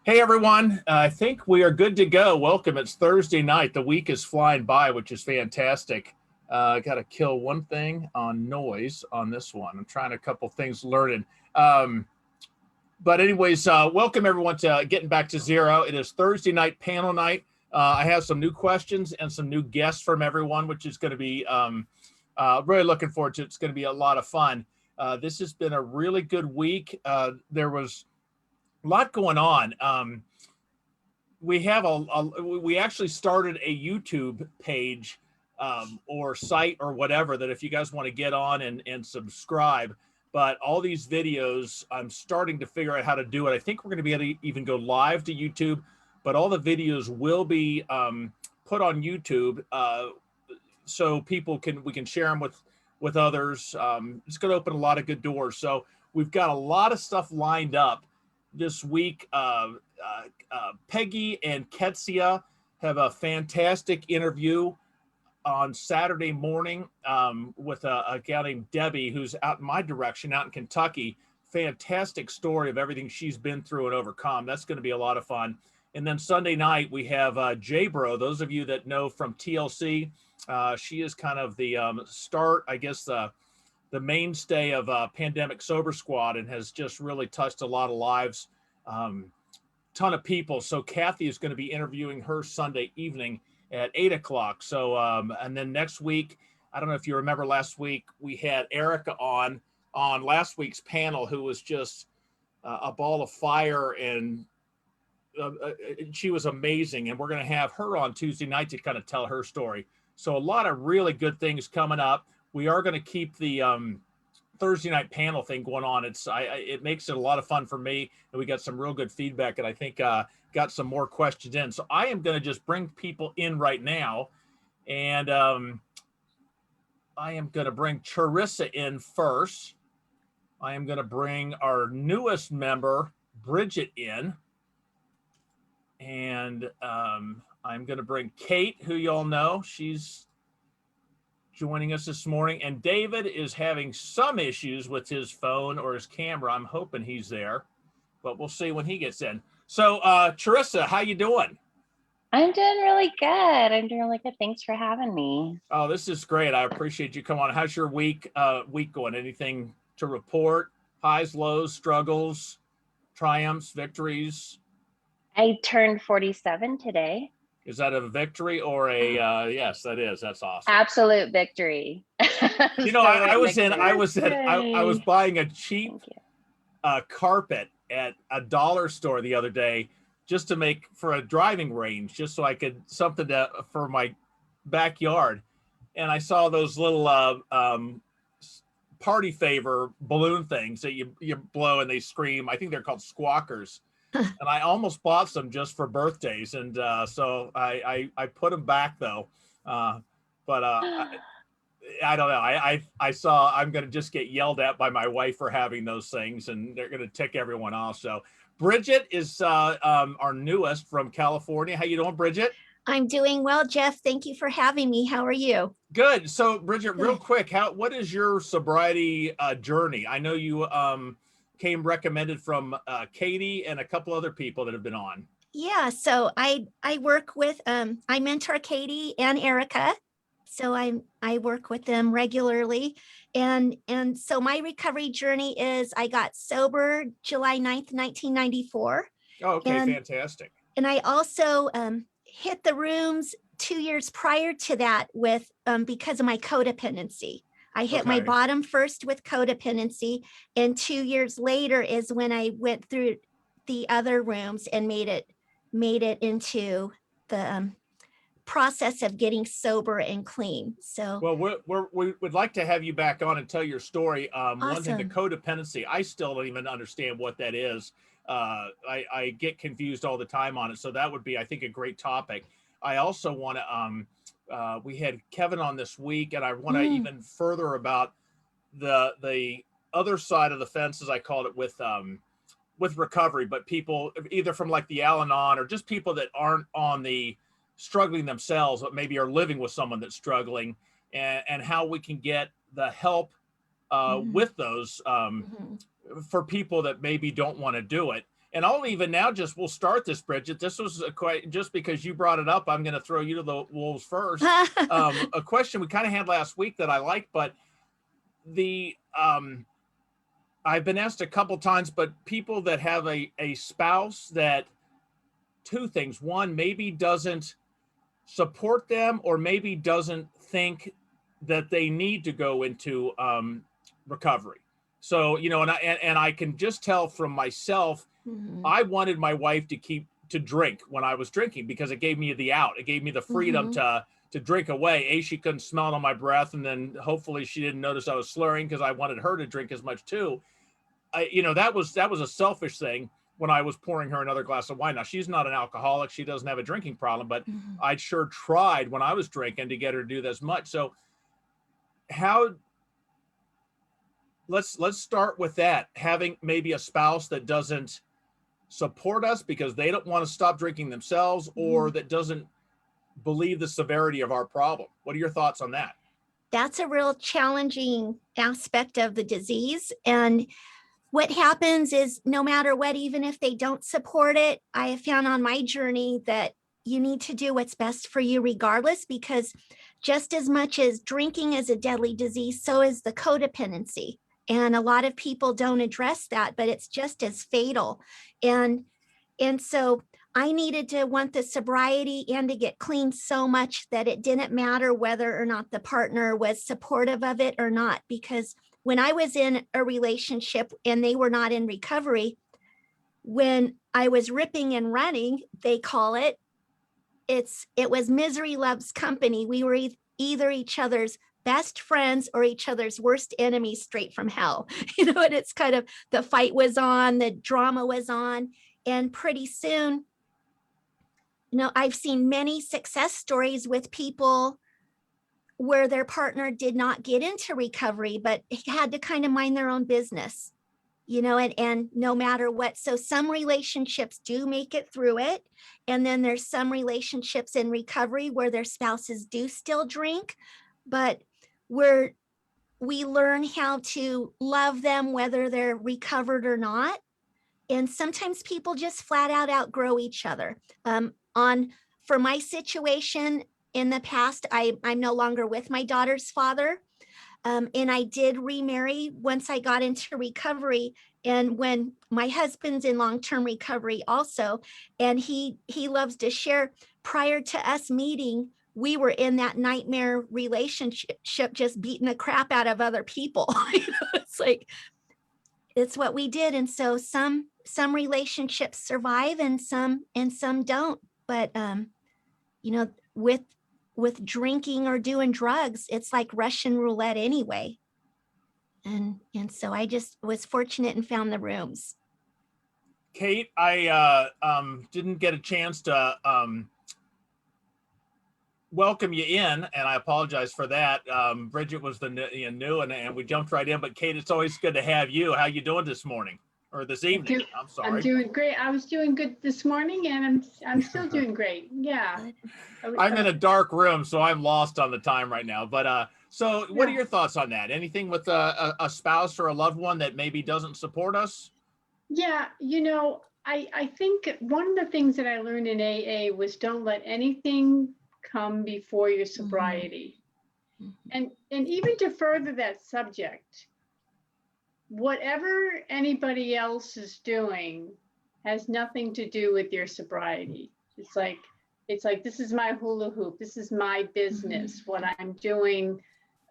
Hey everyone, I think we are good to go. Welcome. It's Thursday night. The week is flying by, which is fantastic. I got to kill one thing on noise on this one. I'm trying a couple things learning. Um, but anyways, welcome everyone to Getting Back to Zero. It is Thursday night panel night. I have some new questions and some new guests from everyone, which is going to be really looking forward to. It's going to be a lot of fun. This has been a really good week. There was a lot going on. We have we actually started a YouTube page or site or whatever that if you guys want to get on and subscribe. But all these videos, I'm starting to figure out how to do it. I think we're going to be able to even go live to YouTube, but all the videos will be put on YouTube so we can share them with others. It's going to open a lot of good doors. So we've got a lot of stuff lined up this week. Peggy and Ketsia have a fantastic interview on Saturday morning with a gal named Debbie, who's out in my direction, out in Kentucky. Fantastic story of everything she's been through and overcome. That's going to be a lot of fun. And then Sunday night, we have J-Bro. Those of you that know from TLC, she is kind of the start, I guess, the mainstay of Pandemic Sober Squad and has just really touched a lot of lives. Ton of people. So Kathy is going to be interviewing her Sunday evening at 8 o'clock. So, and then next week, I don't know if you remember last week, we had Erica on last week's panel, who was just a ball of fire, and she was amazing. And we're going to have her on Tuesday night to kind of tell her story. So a lot of really good things coming up. We are going to keep the Thursday night panel thing going on. It makes it a lot of fun for me, and we got some real good feedback, and I think got some more questions in. So I am going to just bring people in right now, and I am going to bring Charissa in first. I am going to bring our newest member, Bridget, in, and I'm going to bring Kate, who y'all know. She's joining us this morning, and David is having some issues with his phone or his camera. I'm hoping he's there, but we'll see when he gets in. So Charissa, how you doing? I'm doing really good. I'm doing really good. Thanks for having me. Oh, this is great. I appreciate you coming on. How's your week going? Anything to report? Highs, lows, struggles, triumphs, victories? I turned 47 today. Is that a victory or a yes, that is. That's awesome. Absolute victory. You know, I was buying a cheap carpet at a dollar store the other day just to make for a driving range, just so I could something for my backyard. And I saw those little party favor balloon things that you blow and they scream. I think they're called squawkers. And I almost bought some just for birthdays, and so I put them back though. But I don't know. I saw I'm going to just get yelled at by my wife for having those things, and they're going to tick everyone off. So Bridget is our newest from California. How you doing, Bridget? I'm doing well, Jeff. Thank you for having me. How are you? Good. So Bridget, real quick, what is your sobriety journey? I know you came recommended from Katie and a couple other people that have been on. Yeah, so I work with I mentor Katie and Erica. So I work with them regularly. And so my recovery journey is I got sober July 9th, 1994. Oh, okay, fantastic. And I also hit the rooms 2 years prior to that with because of my codependency. I hit my bottom first with codependency, and 2 years later is when I went through the other rooms and made it into the process of getting sober and clean. So well, we would like to have you back on and tell your story. Awesome. One thing, the codependency, I still don't even understand what that is. I get confused all the time on it. So that would be, I think, a great topic. I also want to, we had Kevin on this week, and I want to even further about the other side of the fence, as I called it, with recovery, but people either from like the Al-Anon or just people that aren't on the struggling themselves, but maybe are living with someone that's struggling, and how we can get the help with those for people that maybe don't want to do it. And I'll even now we'll start this, Bridget. This was just because you brought it up, I'm going to throw you to the wolves first. A question we kind of had last week that I liked, but I've been asked a couple times, but people that have a spouse that, two things. One, maybe doesn't support them, or maybe doesn't think that they need to go into recovery. So, and I can just tell from myself, I wanted my wife to drink when I was drinking, because it gave me the out. It gave me the freedom to drink away. She couldn't smell it on my breath, and then hopefully she didn't notice I was slurring, because I wanted her to drink as much too. That was a selfish thing when I was pouring her another glass of wine. Now, she's not an alcoholic. She doesn't have a drinking problem, but I sure tried when I was drinking to get her to do this much. So let's start with that. Having maybe a spouse that doesn't support us because they don't want to stop drinking themselves, or that doesn't believe the severity of our problem. What are your thoughts on that? That's a real challenging aspect of the disease. And what happens is, no matter what, even if they don't support it, I have found on my journey that you need to do what's best for you regardless, because just as much as drinking is a deadly disease, so is the codependency. And a lot of people don't address that, but it's just as fatal. And so I needed to want the sobriety and to get clean so much that it didn't matter whether or not the partner was supportive of it or not. Because when I was in a relationship and they were not in recovery, when I was ripping and running, they call it, it was misery loves company. We were either each other's best friends or each other's worst enemies straight from hell. And it's kind of, the fight was on, the drama was on, and pretty soon, I've seen many success stories with people where their partner did not get into recovery, but had to kind of mind their own business, and no matter what. So some relationships do make it through it. And then there's some relationships in recovery where their spouses do still drink, but we learn how to love them, whether they're recovered or not. And sometimes people just flat out outgrow each other. For my situation in the past, I'm no longer with my daughter's father. And I did remarry once I got into recovery. And when my husband's in long-term recovery also, and he loves to share, prior to us meeting, we were in that nightmare relationship, just beating the crap out of other people. It's like, it's what we did. And so some relationships survive and some don't. But with drinking or doing drugs, it's like Russian roulette anyway. And so I just was fortunate and found the rooms. Kate, I didn't get a chance to welcome you in, and I apologize for that. Bridget was the new, and we jumped right in. But Kate, it's always good to have you. How you doing this morning? Or this evening? I'm sorry. I'm doing great. I was doing good this morning, and I'm still doing great. Yeah. I'm in a dark room, so I'm lost on the time right now. But so what are your thoughts on that? Anything with a spouse or a loved one that maybe doesn't support us? Yeah, I think one of the things that I learned in AA was, don't let anything come before your sobriety. And even to further that subject, whatever anybody else is doing has nothing to do with your sobriety. It's like, this is my hula hoop. This is my business, what I'm doing.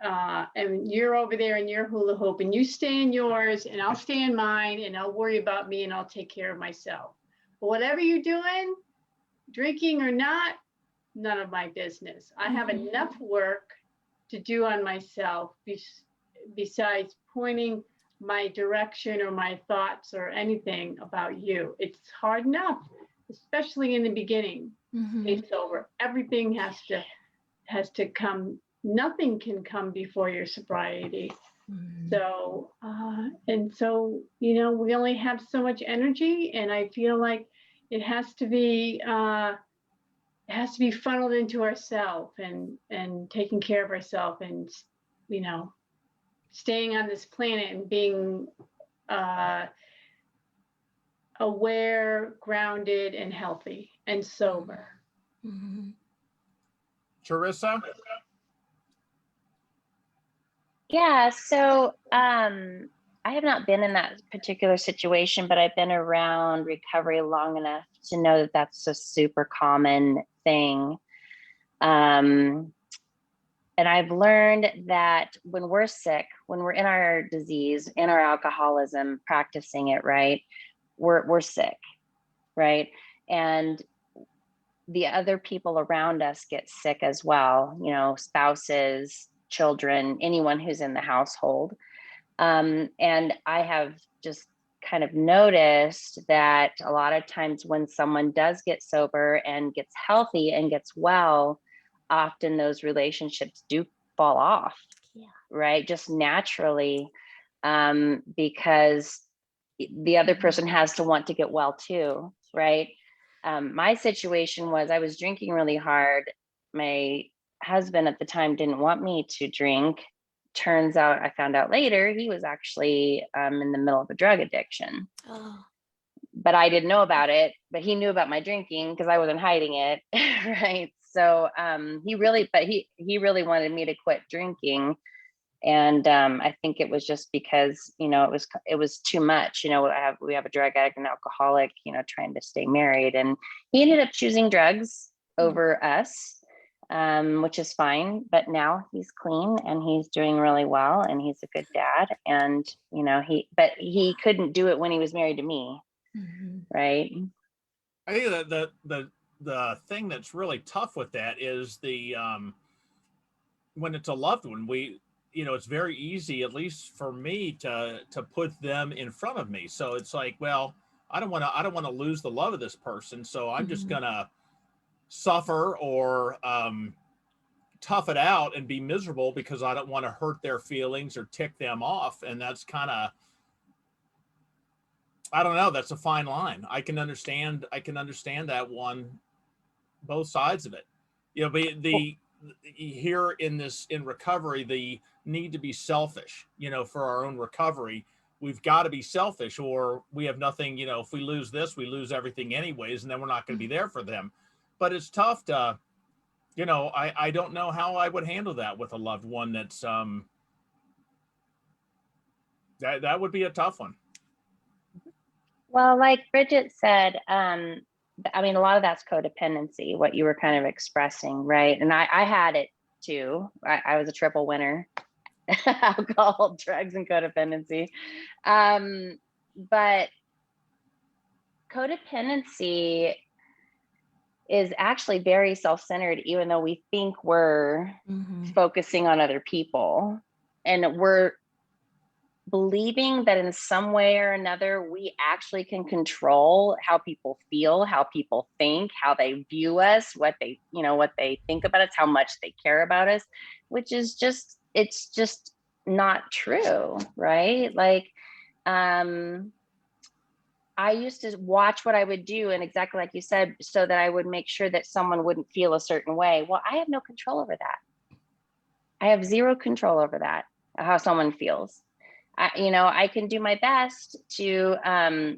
And you're over there in your hula hoop, and you stay in yours, and I'll stay in mine, and I'll worry about me, and I'll take care of myself. But whatever you're doing, drinking or not, none of my business. I have enough work to do on myself besides pointing my direction or my thoughts or anything about you. It's hard enough, especially in the beginning. It's over. Everything has to come. Nothing can come before your sobriety. So and so, we only have so much energy, and I feel like it has to be funneled into ourselves and taking care of ourselves, and staying on this planet and being aware, grounded, and healthy and sober. Mhm. Charissa? Yeah, so I have not been in that particular situation, but I've been around recovery long enough to know that that's a super common thing. And I've learned that when we're sick, when we're in our disease, in our alcoholism, practicing it, right, we're sick, right? And the other people around us get sick as well, you know, spouses, children, anyone who's in the household. And I have just kind of noticed that a lot of times when someone does get sober and gets healthy and gets well, often those relationships do fall off, Yeah. right? Just naturally, because the other person has to want to get well too, right? My situation was I was drinking really hard. My husband at the time didn't want me to drink. Turns out, I found out later, he was actually in the middle of a drug addiction. Oh. But I didn't know about it, but he knew about my drinking because I wasn't hiding it, right? So he really wanted me to quit drinking. And I think it was just because, you know, it was too much. You know, we have a drug addict and alcoholic, you know, trying to stay married, and he ended up choosing drugs over us, which is fine. But now he's clean and he's doing really well, and he's a good dad. And you know, but he couldn't do it when he was married to me, right? I think that the thing that's really tough with that is the when it's a loved one, it's very easy, at least for me, to put them in front of me. So it's like, well, I don't want to lose the love of this person, so I'm just gonna suffer or tough it out and be miserable because I don't want to hurt their feelings or tick them off. And that's kind of, I don't know, that's a fine line. I can understand that one, both sides of it. You know, but here in recovery, the need to be selfish, you know, for our own recovery. We've got to be selfish or we have nothing. You know, if we lose this, we lose everything anyways, and then we're not going to be there for them. But it's tough to, you know, I don't know how I would handle that with a loved one. That's that would be a tough one. Well, like Bridget said, I mean, a lot of that's codependency, what you were kind of expressing, right? And I had it too. I was a triple winner, alcohol, drugs, and codependency. But codependency is actually very self-centered, even though we think we're focusing on other people. And we're believing that in some way or another, we actually can control how people feel, how people think, how they view us, what they think about us, how much they care about us, which is it's just not true, right? Like, I used to watch what I would do, and exactly like you said, so that I would make sure that someone wouldn't feel a certain way. Well, I have no control over that. I have zero control over that, how someone feels. I can do my best to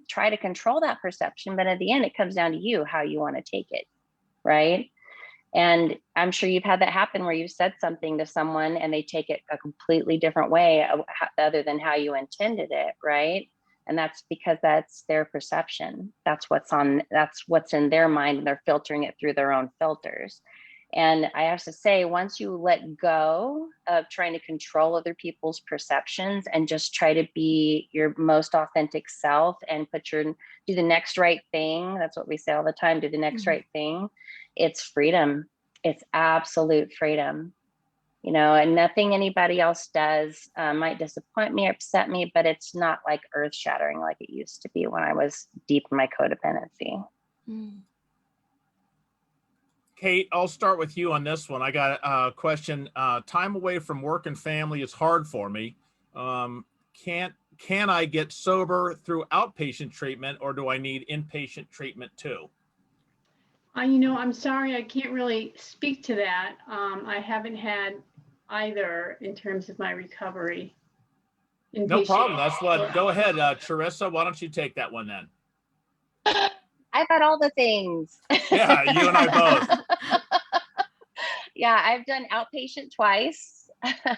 try to control that perception, but at the end, it comes down to you, how you want to take it, right? And I'm sure you've had that happen where you've said something to someone and they take it a completely different way other than how you intended it, right? And that's because that's their perception. That's what's in their mind, and they're filtering it through their own filters. And I have to say, once you let go of trying to control other people's perceptions and just try to be your most authentic self and do the next right thing. That's what we say all the time, do the next right thing. It's freedom. It's absolute freedom. You know, and nothing anybody else does might disappoint me or upset me, but it's not like earth shattering like it used to be when I was deep in my codependency. Kate, I'll start with you on this one. I got a question. Time away from work and family is hard for me. Can I get sober through outpatient treatment, or do I need inpatient treatment too? I'm sorry, I can't really speak to that. I haven't had either in terms of my recovery. No problem. That's what, go ahead, Charissa, why don't you take that one then? I've had all the things. Yeah, you and I both. Yeah, I've done outpatient twice.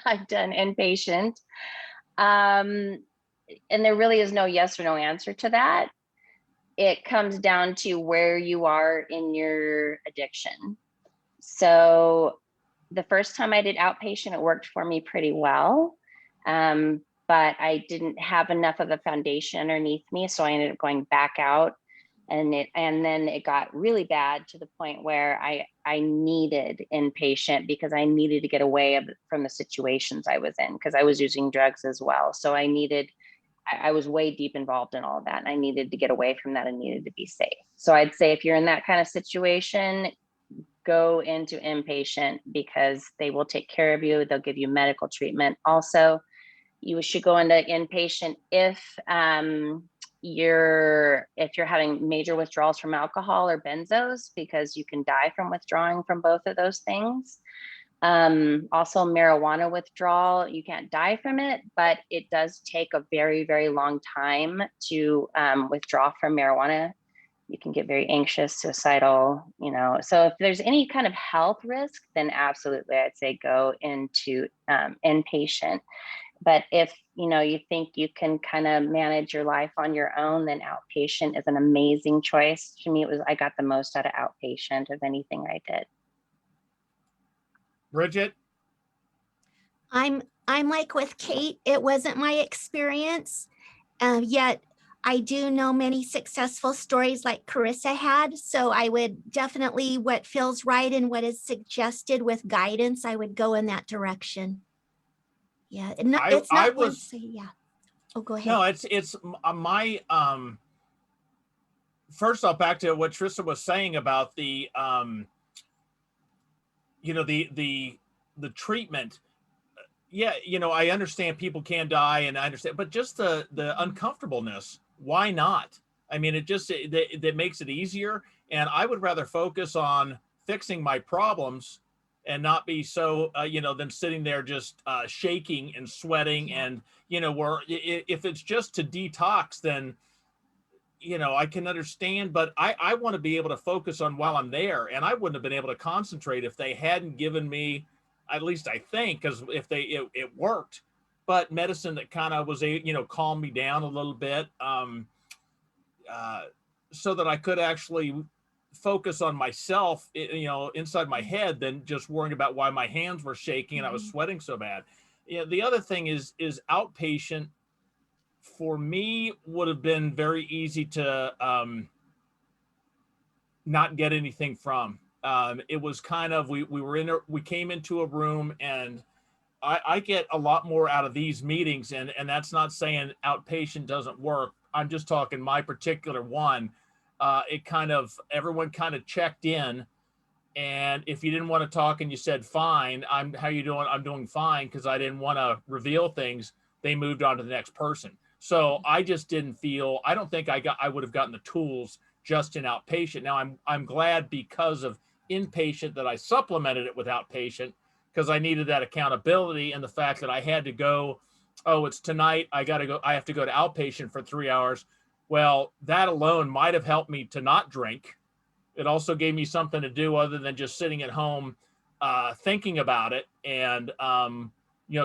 I've done inpatient. And there really is no yes or no answer to that. It comes down to where you are in your addiction. So the first time I did outpatient, it worked for me pretty well. But I didn't have enough of a foundation underneath me. So I ended up going back out, and then it got really bad to the point where I needed inpatient because I needed to get away from the situations I was in, because I was using drugs as well. So I was way deep involved in all of that, and I needed to get away from that and needed to be safe. So I'd say if you're in that kind of situation, go into inpatient because they will take care of you. They'll give you medical treatment. Also, you should go into inpatient if you're having major withdrawals from alcohol or benzos, because you can die from withdrawing from both of those things. Also marijuana withdrawal, you can't die from it, but it does take a very, very long time to withdraw from marijuana. You can get very anxious, suicidal, so if there's any kind of health risk, then absolutely I'd say go into inpatient. But if you think you can kind of manage your life on your own, then outpatient is an amazing choice. To me, I got the most out of outpatient of anything I did. Bridget? I'm like with Kate, it wasn't my experience, yet I do know many successful stories like Carissa had. So I would definitely, what feels right and what is suggested with guidance, I would go in that direction. Yeah, it's not yeah. Oh, go ahead. No, it's my first off, back to what Trista was saying about the the treatment. Yeah, I understand people can die, and I understand, but just the uncomfortableness, why not? I mean, it makes it easier, and I would rather focus on fixing my problems and not be so than sitting there just shaking and sweating. And where if it's just to detox, then I can understand, but I want to be able to focus on while I'm there, and I wouldn't have been able to concentrate if they hadn't given me, at least I think, because if it worked, but medicine that kind of was calm me down a little bit, so that I could actually focus on myself, inside my head, than just worrying about why my hands were shaking and I was sweating so bad. The other thing is outpatient for me would have been very easy to not get anything from. It was kind of, we came into a room, and I get a lot more out of these meetings, and that's not saying outpatient doesn't work. I'm just talking my particular one. Everyone kind of checked in, and if you didn't want to talk and you said, fine, how you doing? I'm doing fine, because I didn't want to reveal things. They moved on to the next person. So I just didn't feel, I don't think I would have gotten the tools just in outpatient. Now I'm glad, because of inpatient, that I supplemented it with outpatient, because I needed that accountability, and the fact that I had to go, oh, it's tonight, I have to go to outpatient for 3 hours. Well, that alone might have helped me to not drink. It also gave me something to do other than just sitting at home thinking about it and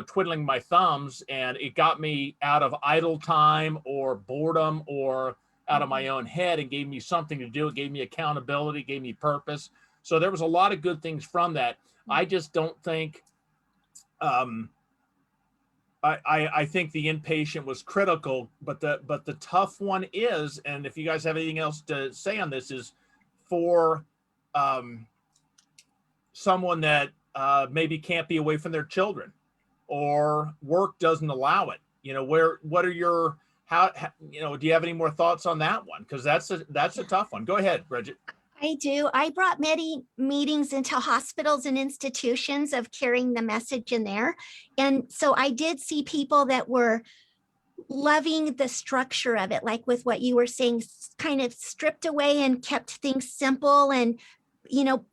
twiddling my thumbs, and it got me out of idle time or boredom or out of my own head, and gave me something to do. It gave me accountability, gave me purpose. So there was a lot of good things from that. I just don't think, I think the inpatient was critical, but the tough one is, and if you guys have anything else to say on this, is for someone that maybe can't be away from their children, or work doesn't allow it. What are your, how do you have any more thoughts on that one? Because that's a tough one. Go ahead, Bridget. I do. I brought many meetings into hospitals and institutions of carrying the message in there. And so I did see people that were loving the structure of it, like with what you were saying, kind of stripped away and kept things simple, and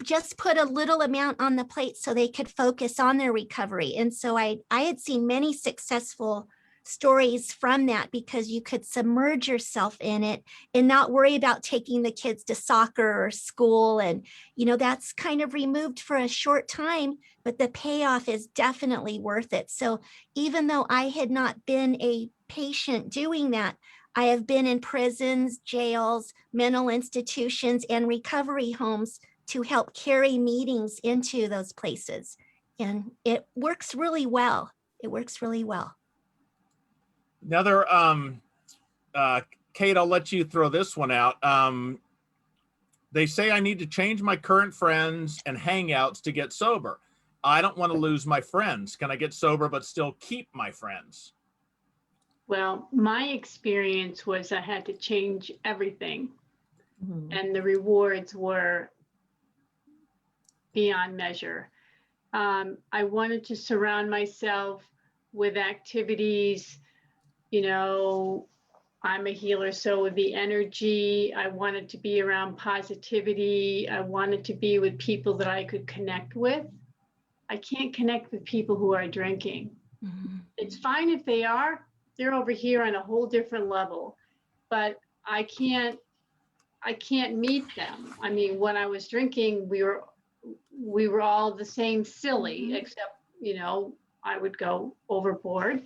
just put a little amount on the plate so they could focus on their recovery. And so I had seen many successful stories from that, because you could submerge yourself in it and not worry about taking the kids to soccer or school. And, that's kind of removed for a short time, but the payoff is definitely worth it. So even though I had not been a patient doing that, I have been in prisons, jails, mental institutions, and recovery homes to help carry meetings into those places. And it works really well. It works really well. Another, Kate, I'll let you throw this one out. They say I need to change my current friends and hangouts to get sober. I don't want to lose my friends. Can I get sober but still keep my friends? Well, my experience was I had to change everything, and the rewards were beyond measure. I wanted to surround myself with activities, I'm a healer, so with the energy, I wanted to be around positivity. I wanted to be with people that I could connect with. I can't connect with people who are drinking. It's fine if they're over here on a whole different level, but I can't meet them. I mean, when I was drinking, we were all the same silly, except, I would go overboard.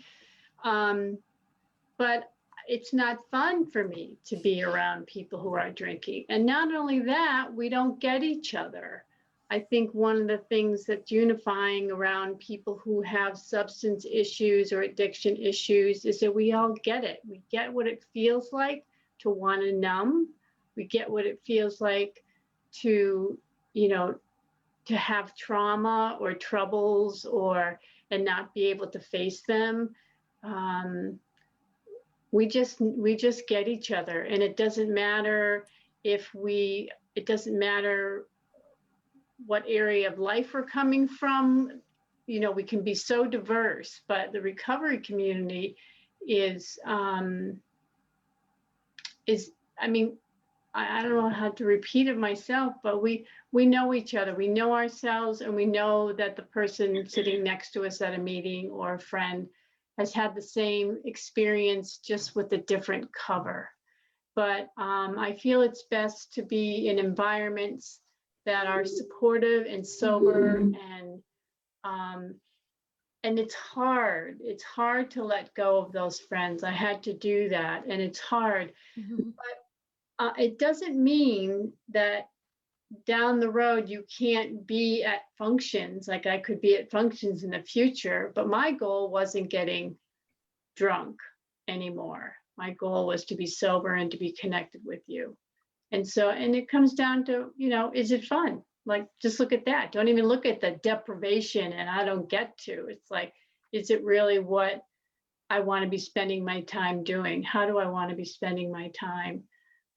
But it's not fun for me to be around people who are drinking. And not only that, we don't get each other. I think one of the things that's unifying around people who have substance issues or addiction issues is that we all get it. We get what it feels like to want to numb. We get what it feels like to, to have trauma or troubles and not be able to face them. We just get each other, and it doesn't matter it doesn't matter what area of life we're coming from. We can be so diverse, but the recovery community is, I mean, I don't know how to repeat it myself, but we know each other, we know ourselves, and we know that the person sitting next to us at a meeting or a friend has had the same experience, just with a different cover. But I feel it's best to be in environments that are supportive and sober, and it's hard. It's hard to let go of those friends. I had to do that, and it's hard. But it doesn't mean that down the road you can't be at functions. Like, I could be at functions in the future, but my goal wasn't getting drunk anymore. My goal was to be sober and to be connected with you. And it comes down to, is it fun? Like, just look at that. Don't even look at the deprivation and I don't get to. It's like, is it really what I want to be spending my time doing? How do I want to be spending my time?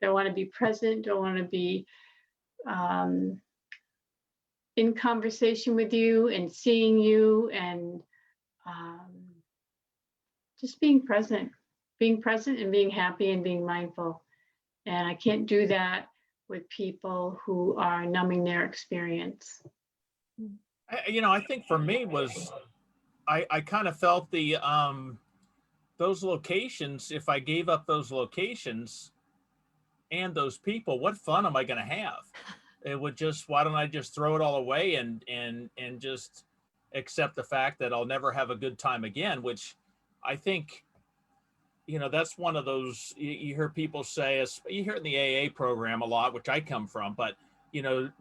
Do I want to be present? Do I want to be in conversation with you and seeing you and just being present and being happy and being mindful. And I can't do that with people who are numbing their experience. I think for me was, I kind of felt those locations, if I gave up those locations and those people, what fun am I going to have? It would just, why don't I just throw it all away and just accept the fact that I'll never have a good time again, which I think, that's one of those, you hear people say, you hear it in the AA program a lot, which I come from, but,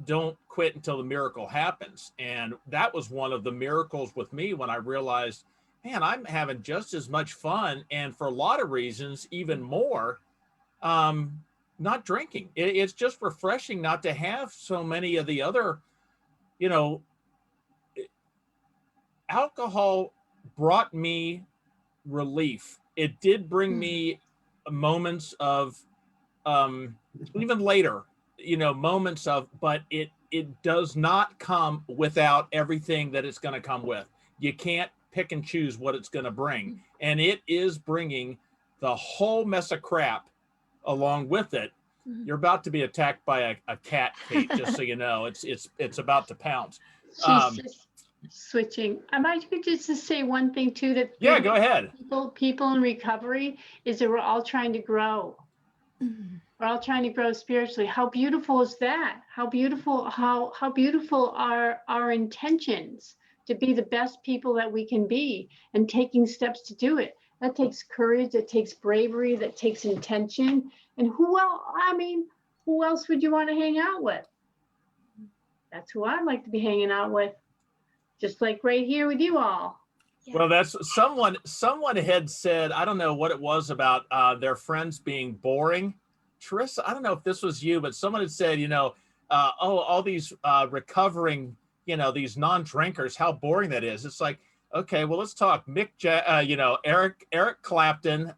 don't quit until the miracle happens. And that was one of the miracles with me when I realized, man, I'm having just as much fun. And for a lot of reasons, even more, not drinking. It's just refreshing not to have so many of the other, alcohol brought me relief. It did bring me moments of, even later, moments of, but it does not come without everything that it's going to come with. You can't pick and choose what it's going to bring. And it is bringing the whole mess of crap along with it. You're about to be attacked by a cat, Kate, just so you know. It's about to pounce. switching. I might could just to say one thing too, that Yeah, go ahead. people in recovery is that we're all trying to grow. We're all trying to grow spiritually. How beautiful is that? How beautiful are our intentions to be the best people that we can be, and taking steps to do it. That takes courage, that takes bravery, that takes intention. And who else would you want to hang out with? That's who I'd like to be hanging out with. Just like right here with you all. Yeah. Well, that's someone had said, I don't know what it was about their friends being boring. Teresa, I don't know if this was you, but someone had said, all these recovering, these non-drinkers, how boring that is. It's like, okay, well, let's talk Eric Clapton,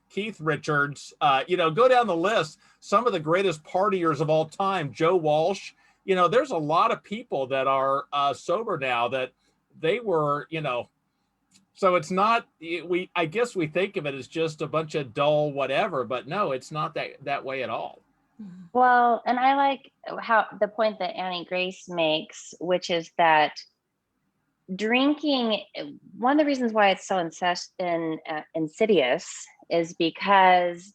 Keith Richards, go down the list. Some of the greatest partiers of all time, Joe Walsh. There's a lot of people that are sober now that they were, so it's not, I guess we think of it as just a bunch of dull whatever, but no, it's not that way at all. Well, and I like how the point that Annie Grace makes, which is that drinking, one of the reasons why it's so insidious is because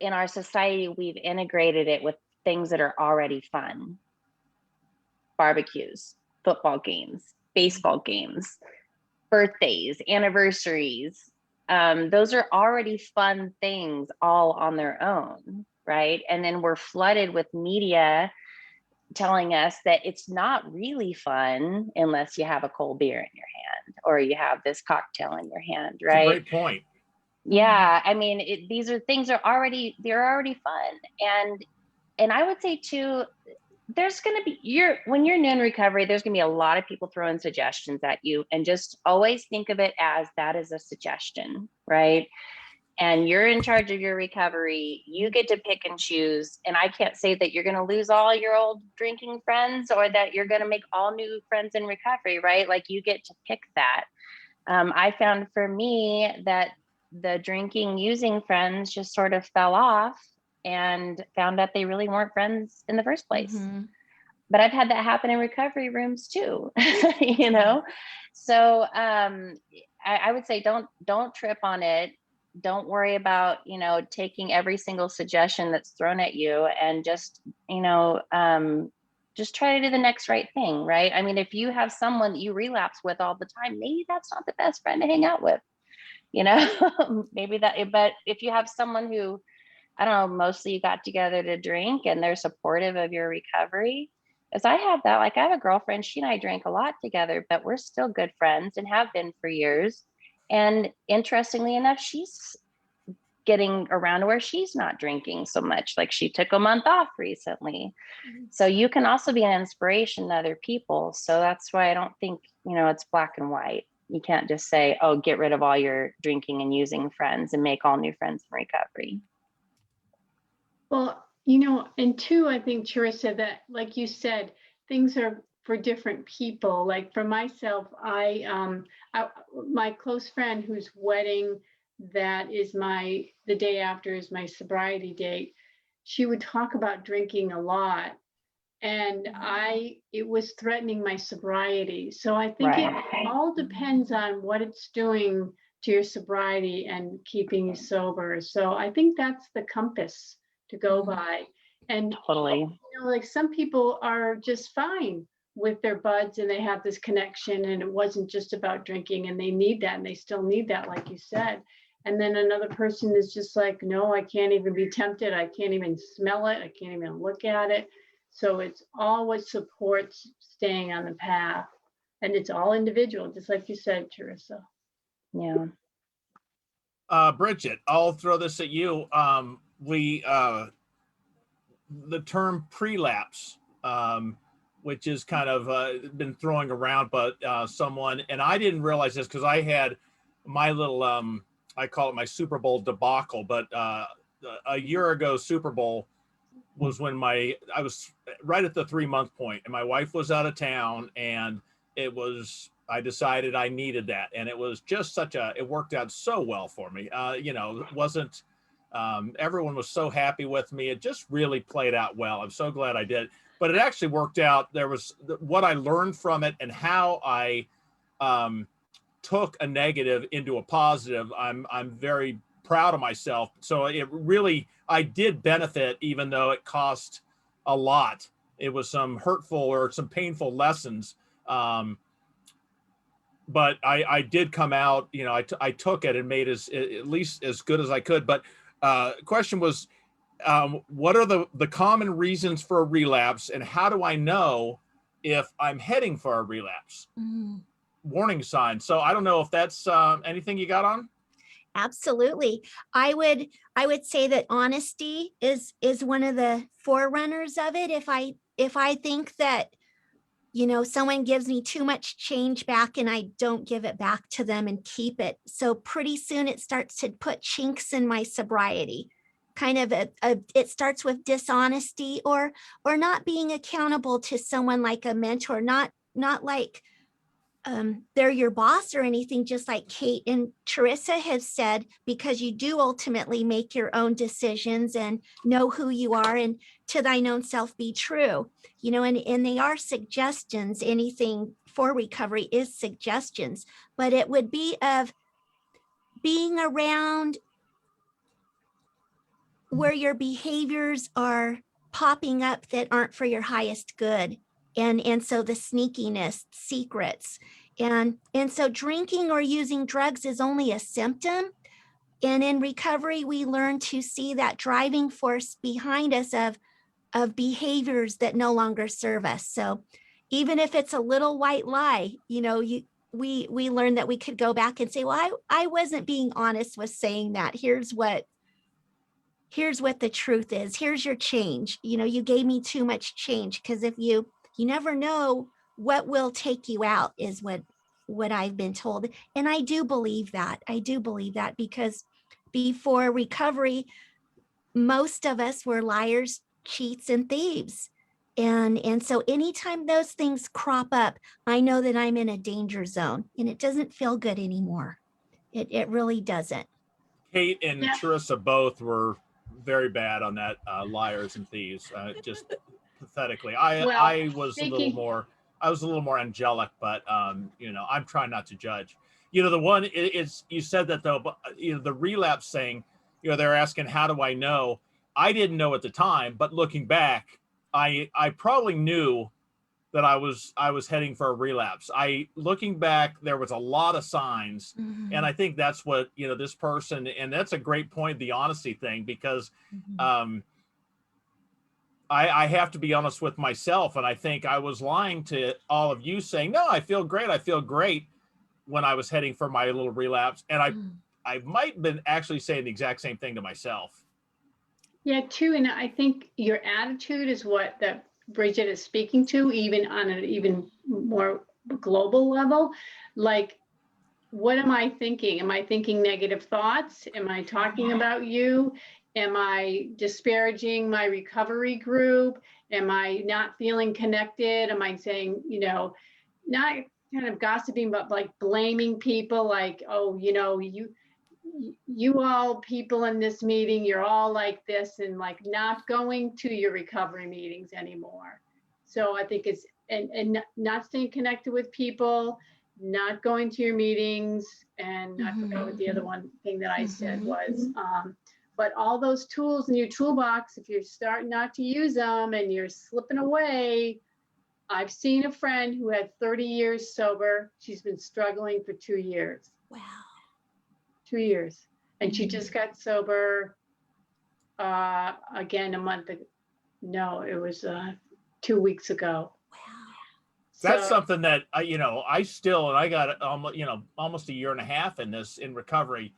in our society, we've integrated it with things that are already fun. Barbecues, football games, baseball games, birthdays, anniversaries. Those are already fun things all on their own, right? And then we're flooded with media telling us that it's not really fun unless you have a cold beer in your hand or you have this cocktail in your hand, right? That's a great point. Yeah, I mean, these are things they're already fun, and I would say too, there's going to be when you're new in recovery, there's going to be a lot of people throwing suggestions at you, and just always think of it as that is a suggestion, right? And you're in charge of your recovery. You get to pick and choose. And I can't say that you're going to lose all your old drinking friends or that you're going to make all new friends in recovery, right? Like you get to pick that. I found for me that the drinking, using friends just sort of fell off, and found out they really weren't friends in the first place. Mm-hmm. But I've had that happen in recovery rooms too, So I would say don't trip on it. Don't worry about, taking every single suggestion that's thrown at you, and just try to do the next right thing, right? I mean, if you have someone that you relapse with all the time, maybe that's not the best friend to hang out with, maybe that, but if you have someone who, I don't know, mostly you got together to drink and they're supportive of your recovery. As I have that, like I have a girlfriend, she and I drank a lot together, but we're still good friends and have been for years. And interestingly enough, she's getting around to where she's not drinking so much. Like she took a month off recently. So you can also be an inspiration to other people. So that's why I don't think, it's black and white. You can't just say, oh, get rid of all your drinking and using friends and make all new friends in recovery. Well, and two, I think Teresa, that like you said, things are for different people. Like for myself, my close friend whose wedding that is the day after is my sobriety date, she would talk about drinking a lot, and it was threatening my sobriety. So I think it all depends on what it's doing to your sobriety and keeping you sober. So I think that's the compass to go by. And totally, like some people are just fine with their buds and they have this connection, and it wasn't just about drinking, and they need that, and they still need that, like you said. And then another person is just like, no, I can't even be tempted. I can't even smell it. I can't even look at it. So it's all what supports staying on the path. And it's all individual, just like you said, Teresa. Yeah. Bridget, I'll throw this at you. The term prelapse, which is kind of been throwing around, but someone, and I didn't realize this because I had my little, I call it my Super Bowl debacle, but a year ago Super Bowl was when I was right at the 3-month point, and my wife was out of town, and I decided I needed that. And it was just it worked out so well for me. It wasn't Everyone was so happy with me. It just really played out well. I'm so glad I did. But it actually worked out. There was what I learned from it and how I took a negative into a positive. I'm very proud of myself. So it really, I did benefit, even though it cost a lot. It was some hurtful or some painful lessons. But I did come out, you know, I took it and made at least as good as I could. But question was, what are the common reasons for a relapse, and how do I know if I'm heading for a relapse? Warning signs. So I don't know if that's anything you got on. Absolutely. I would say that honesty is one of the forerunners of it. If I think that, you know, someone gives me too much change back and I don't give it back to them and keep it. So pretty soon it starts to put chinks in my sobriety. Kind of it starts with dishonesty or not being accountable to someone like a mentor, not like they're your boss or anything, just like Kate and Teresa have said, because you do ultimately make your own decisions and know who you are, and to thine own self be true, you know, and they are suggestions. Anything for recovery is suggestions, but it would be of being around where your behaviors are popping up that aren't for your highest good. And so the sneakiness, secrets, and so drinking or using drugs is only a symptom. And in recovery, we learn to see that driving force behind us of behaviors that no longer serve us. So even if it's a little white lie, you know, we learn that we could go back and say, well, I wasn't being honest with saying that. Here's what the truth is. Here's your change. You know, you gave me too much change, because if you never know what will take you out, is what I've been told. And I do believe that. I do believe that, because before recovery, most of us were liars, cheats, and thieves. And so anytime those things crop up, I know that I'm in a danger zone, and it doesn't feel good anymore. It really doesn't. Kate and Teresa both were very bad on that, liars and thieves, just pathetically. I was a little more angelic, but you know, I'm trying not to judge. You know, the one is, you said that though, but you know, the relapse thing, you know, they're asking, how do I know? I didn't know at the time, but looking back, I probably knew that I was heading for a relapse. Looking back, there was a lot of signs. Mm-hmm. And I think that's what, you know, this person, and that's a great point, the honesty thing, because mm-hmm. I have to be honest with myself. And I think I was lying to all of you, saying, no, I feel great when I was heading for my little relapse. And I might have been actually saying the exact same thing to myself. Yeah, too. And I think your attitude is what that Bridget is speaking to, even on an even more global level. Like, what am I thinking? Am I thinking negative thoughts? Am I talking about you? Am I disparaging my recovery group? Am I not feeling connected? Am I saying, you know, not kind of gossiping, but like blaming people, like, oh, you know, you all people in this meeting, you're all like this, and like not going to your recovery meetings anymore. So I think it's, and not staying connected with people, not going to your meetings. And mm-hmm. I forgot what the other one thing that I said was, but all those tools in your toolbox, if you're starting not to use them and you're slipping away. I've seen a friend who had 30 years sober. She's been struggling for 2 years. Wow. 2 years. And she just got sober again a month ago. No, it was 2 weeks ago. Wow. That's something that you know, I got you know, almost a year and a half in recovery,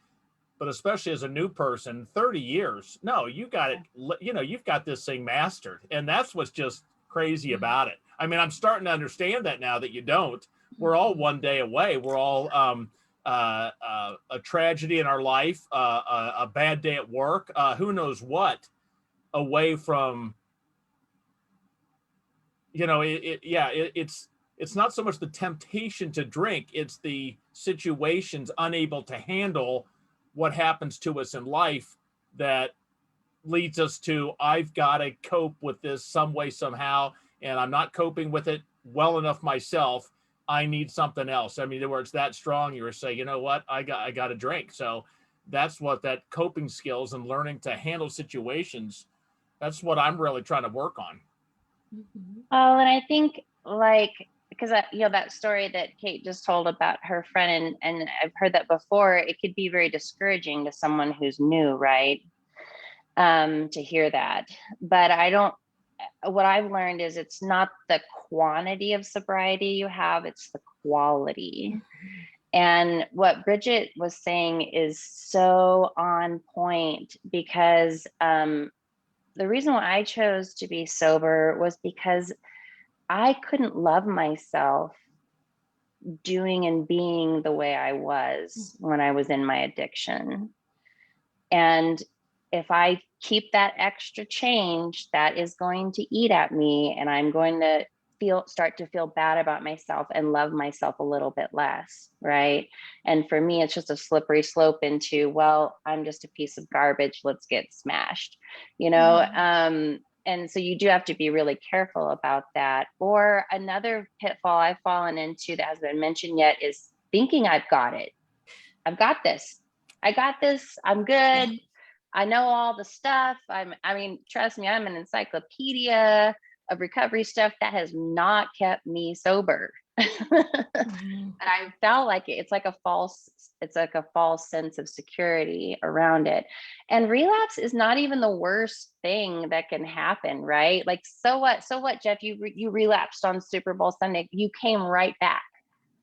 but especially as a new person, 30 years. No, you got it. You know, you've got this thing mastered, and that's what's just crazy about it. I mean, I'm starting to understand that now that you don't. We're all one day away. We're all a tragedy in our life, a bad day at work, who knows what, away from, you know, it's not so much the temptation to drink, it's the situations unable to handle what happens to us in life that leads us to, I've got to cope with this some way, somehow, and I'm not coping with it well enough myself. I need something else. I mean, where it's that strong, you were saying, you know what, I got to drink. So that's what that coping skills and learning to handle situations, that's what I'm really trying to work on. Oh, and I think like, because that story that Kate just told about her friend, and I've heard that before, it could be very discouraging to someone who's new, right? To hear that. But what I've learned is it's not the quantity of sobriety you have, it's the quality. And what Bridget was saying is so on point, because the reason why I chose to be sober was because I couldn't love myself doing and being the way I was when I was in my addiction. And if I keep that extra change, that is going to eat at me, and I'm going to start to feel bad about myself and love myself a little bit less, right? And for me, it's just a slippery slope into, well, I'm just a piece of garbage, let's get smashed, you know? And so you do have to be really careful about that. Or another pitfall I've fallen into that has been mentioned yet is thinking I've got it. I've got this. I got this. I'm good. I know all the stuff. I mean, trust me, I'm an encyclopedia of recovery stuff. That has not kept me sober. And I felt like it's like a false sense of security around it. And relapse is not even the worst thing that can happen, right? Like, so what, Jeff, you relapsed on Super Bowl Sunday. You came right back,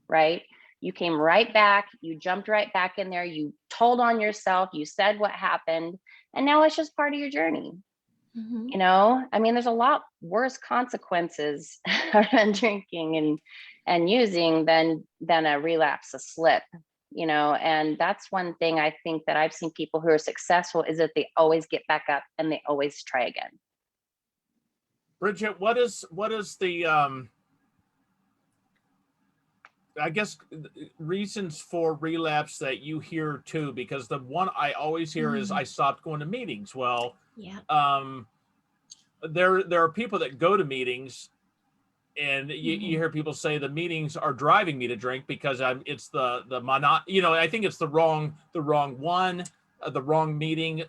right? You came right back, you jumped right back in there, you told on yourself, you said what happened, and now it's just part of your journey. You know, I mean, there's a lot worse consequences around drinking and using than a relapse, a slip, you know. And that's one thing I think that I've seen people who are successful is that they always get back up and they always try again. Bridget, what is the I guess reasons for relapse that you hear too? Because the one I always hear is, I stopped going to meetings. Well, there are people that go to meetings, and you hear people say the meetings are driving me to drink because it's the you know, I think it's the wrong one, the wrong meeting.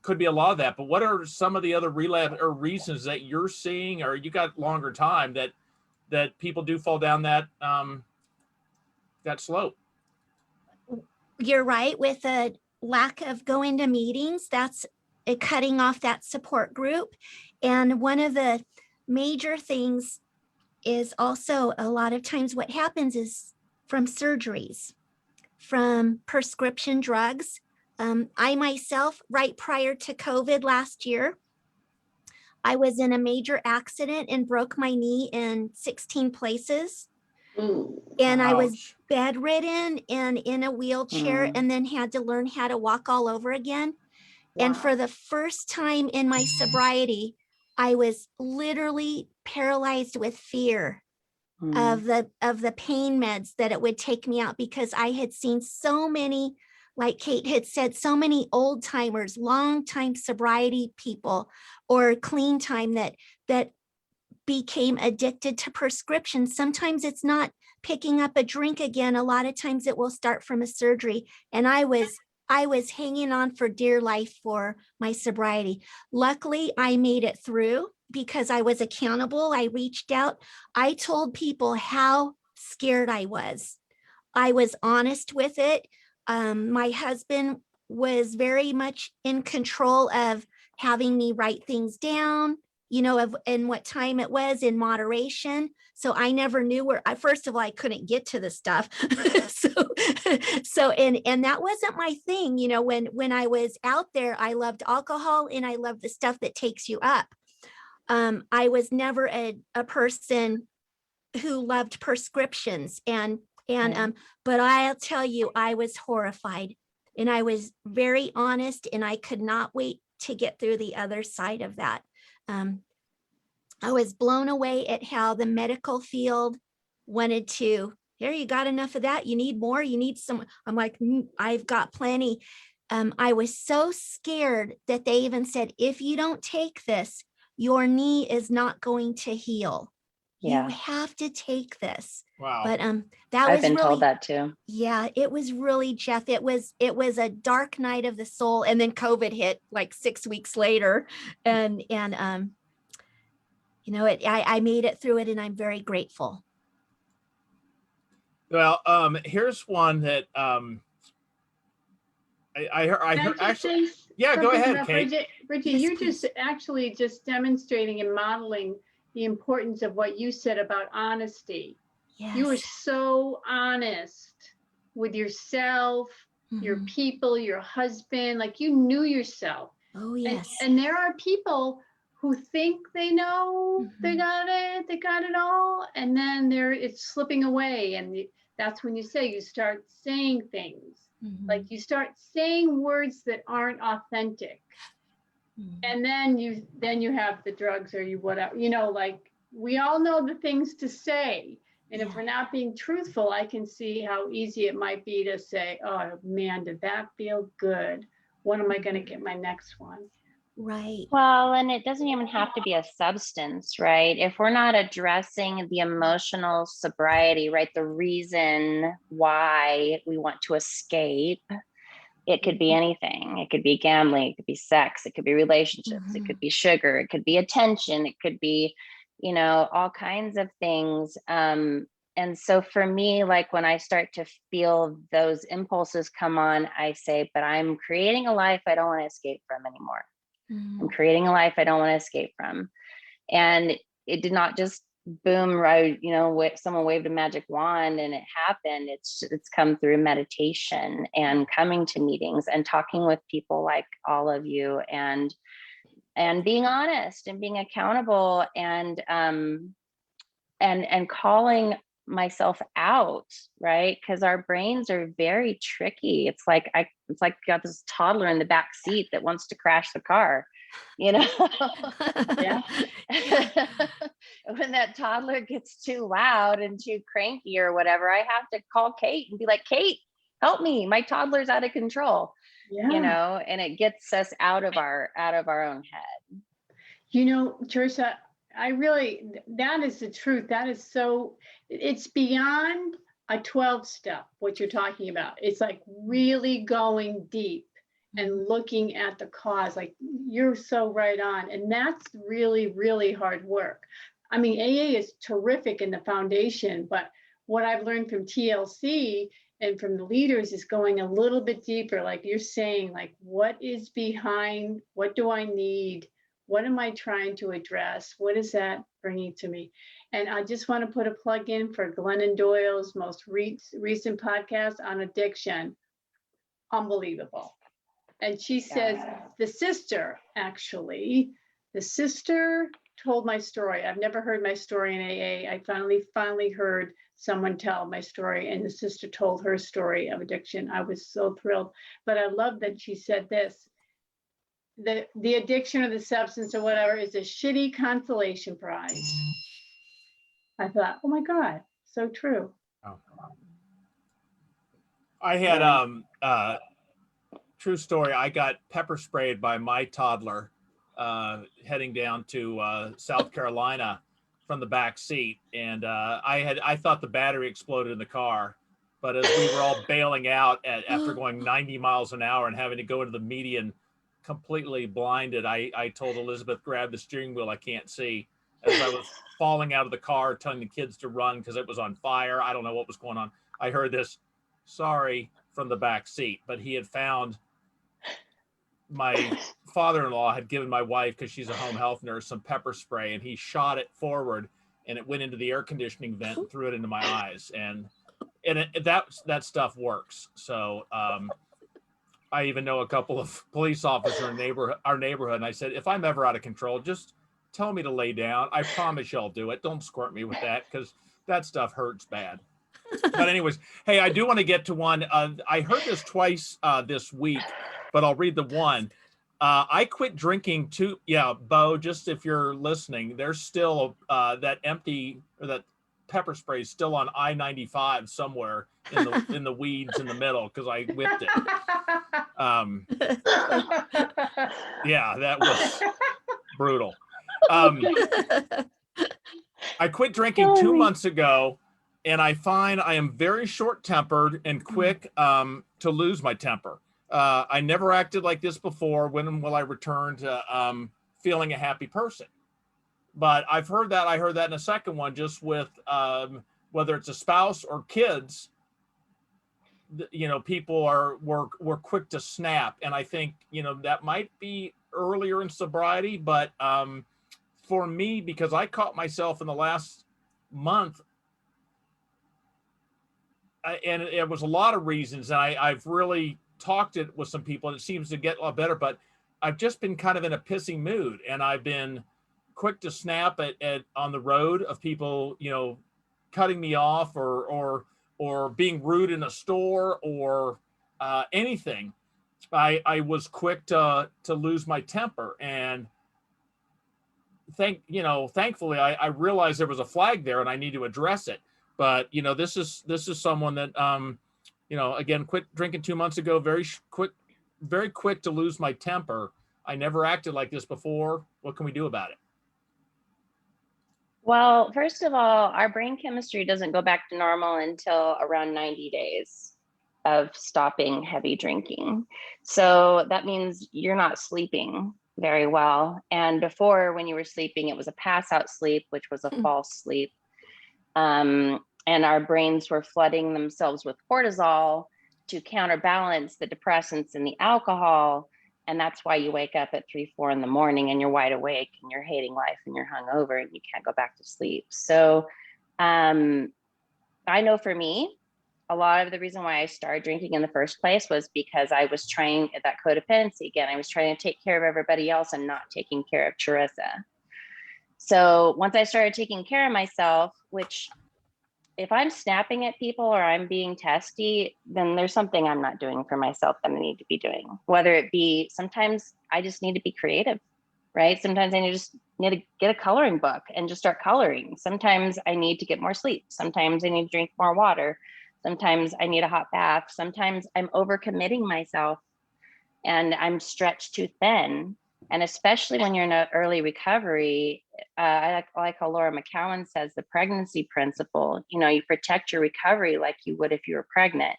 Could be a lot of that. But what are some of the other relapse or reasons that you're seeing, or you got longer time, that people do fall down that slope? You're right, with a lack of going to meetings, that's cutting off that support group. And one of the major things is also, a lot of times what happens is from surgeries, from prescription drugs. I myself, right prior to COVID last year, I was in a major accident and broke my knee in 16 places. And I was bedridden and in a wheelchair, and then had to learn how to walk all over again. And for the first time in my sobriety, I was literally paralyzed with fear of the pain meds that it would take me out, because I had seen so many, like Kate had said, so many old timers, long time sobriety people, or clean time that became addicted to prescriptions. Sometimes it's not picking up a drink again. A lot of times it will start from a surgery. And I was hanging on for dear life for my sobriety. Luckily, I made it through because I was accountable. I reached out. I told people how scared I was. I was honest with it. My husband was very much in control of having me write things down, you know, and what time it was in moderation. So I never knew where, first of all, I couldn't get to the stuff. And that wasn't my thing. You know, when I was out there, I loved alcohol and I loved the stuff that takes you up. I was never a person who loved prescriptions but I'll tell you, I was horrified, and I was very honest, and I could not wait to get through the other side of that. I was blown away at how the medical field wanted to, here, you got enough of that, you need more, you need some. I'm like, I've got plenty. I was so scared that they even said, if you don't take this, your knee is not going to heal. Yeah. You have to take this. Wow. But that I've was been really, told that too. yeah, it was really, Jeff, it was a dark night of the soul. And then COVID hit like 6 weeks later. And you know, I made it through it, and I'm very grateful. Well, here's one that I heard actually. Yeah, go ahead, Kate. Bridget, Yes, you're please. just actually just demonstrating and modeling the importance of what you said about honesty. Yes. You were so honest with yourself, your Mhm. people, your husband, like you knew yourself. Oh, yes. And there are people who think they know they got it all, and then it's slipping away. And that's when you start saying things. Like you start saying words that aren't authentic. And then you have the drugs or you whatever, you know, like we all know the things to say. And if we're not being truthful, I can see how easy it might be to say, oh man, did that feel good? When am I going to get my next one? Right. Well, and it doesn't even have to be a substance, right? If we're not addressing the emotional sobriety, right, the reason why we want to escape, it could be anything. It could be gambling, it could be sex, it could be relationships, it could be sugar, it could be attention, it could be, you know, all kinds of things. And so for me, like when I start to feel those impulses come on, I say, but I'm creating a life I don't want to escape from anymore. I'm creating a life I don't want to escape from. And it did not just boom, right, you know, someone waved a magic wand and it happened. It's come through meditation and coming to meetings and talking with people like all of you, and being honest and being accountable, and calling myself out, right? Because our brains are very tricky. It's like you got this toddler in the back seat that wants to crash the car, you know. Yeah. When that toddler gets too loud and too cranky or whatever, I have to call Kate and be like, Kate, help me, my toddler's out of control. Yeah. You know, and it gets us out of our own head. You know, Teresa, that is the truth. That is so, it's beyond a 12 step, what you're talking about. It's like really going deep and looking at the cause. Like you're so right on. And that's really, really hard work. I mean, AA is terrific in the foundation, but what I've learned from TLC and from the leaders is going a little bit deeper. Like you're saying, like, what is behind, what do I need? What am I trying to address? What is that bringing to me? And I just want to put a plug in for Glennon Doyle's most recent podcast on addiction. Unbelievable. And she says, the sister told my story. I've never heard my story in AA. I finally heard someone tell my story, and the sister told her story of addiction. I was so thrilled. But I love that she said this. The addiction or the substance or whatever is a shitty consolation prize. I thought, oh my God, so true. Oh. I had true story. I got pepper sprayed by my toddler heading down to South Carolina from the back seat, and I thought the battery exploded in the car. But as we were all bailing out after going 90 miles an hour and having to go into the median completely blinded, I told Elizabeth, grab the steering wheel, I can't see, as I was falling out of the car, telling the kids to run because it was on fire. I don't know what was going on. I heard this, sorry, from the back seat, but he had found, my father-in-law had given my wife, because she's a home health nurse, some pepper spray, and he shot it forward and it went into the air conditioning vent and threw it into my eyes. And that stuff works. So I even know a couple of police officers in our neighborhood. And I said, if I'm ever out of control, just tell me to lay down. I promise you I'll do it. Don't squirt me with that, because that stuff hurts bad. But anyways, hey, I do want to get to one. I heard this twice this week, but I'll read the one. I quit drinking too. Yeah, Bo, just if you're listening, there's still that empty, or that pepper spray still on I-95 somewhere in the weeds in the middle because I whipped it. Yeah, that was brutal. I quit drinking 2 months ago, and I find I am very short-tempered and quick to lose my temper. I never acted like this before. When will I return to feeling a happy person? But I've heard that. I heard that in a second one, just with whether it's a spouse or kids. You know, people were quick to snap, and I think, you know, that might be earlier in sobriety, but for me, because I caught myself in the last month, and it was a lot of reasons, and I've really talked it with some people, and it seems to get a lot better, but I've just been kind of in a pissing mood, and I've been quick to snap at on the road of people, you know, cutting me off or being rude in a store or anything. I was quick to lose my temper, and thankfully I realized there was a flag there and I need to address it. But, you know, this is someone that, you know, again, quit drinking 2 months ago, very quick to lose my temper. I never acted like this before. What can we do about it? Well, first of all, our brain chemistry doesn't go back to normal until around 90 days of stopping heavy drinking. So that means you're not sleeping very well. And before, when you were sleeping, it was a pass out sleep, which was a false sleep. And our brains were flooding themselves with cortisol to counterbalance the depressants and the alcohol. And that's why you wake up at 3, 4 in the morning and you're wide awake and you're hating life and you're hungover and you can't go back to sleep. So I know for me, a lot of the reason why I started drinking in the first place was because I was trying that codependency again. I was trying to take care of everybody else and not taking care of Charissa. So once I started taking care of myself, which if I'm snapping at people or I'm being testy, then there's something I'm not doing for myself that I need to be doing. Whether it be, sometimes I just need to be creative, right? Sometimes I need to get a coloring book and just start coloring. Sometimes I need to get more sleep. Sometimes I need to drink more water. Sometimes I need a hot bath. Sometimes I'm overcommitting myself and I'm stretched too thin. And especially when you're in an early recovery, I like how Laura McCowan says, the pregnancy principle, you know, you protect your recovery like you would if you were pregnant,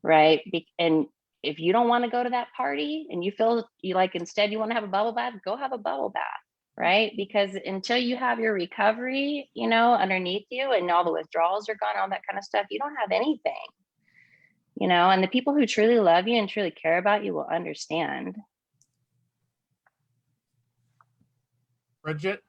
right? And if you don't want to go to that party and you feel you like, instead you want to have a bubble bath, go have a bubble bath, right? Because until you have your recovery, you know, underneath you and all the withdrawals are gone, all that kind of stuff, you don't have anything, you know, and the people who truly love you and truly care about you will understand. Bridget?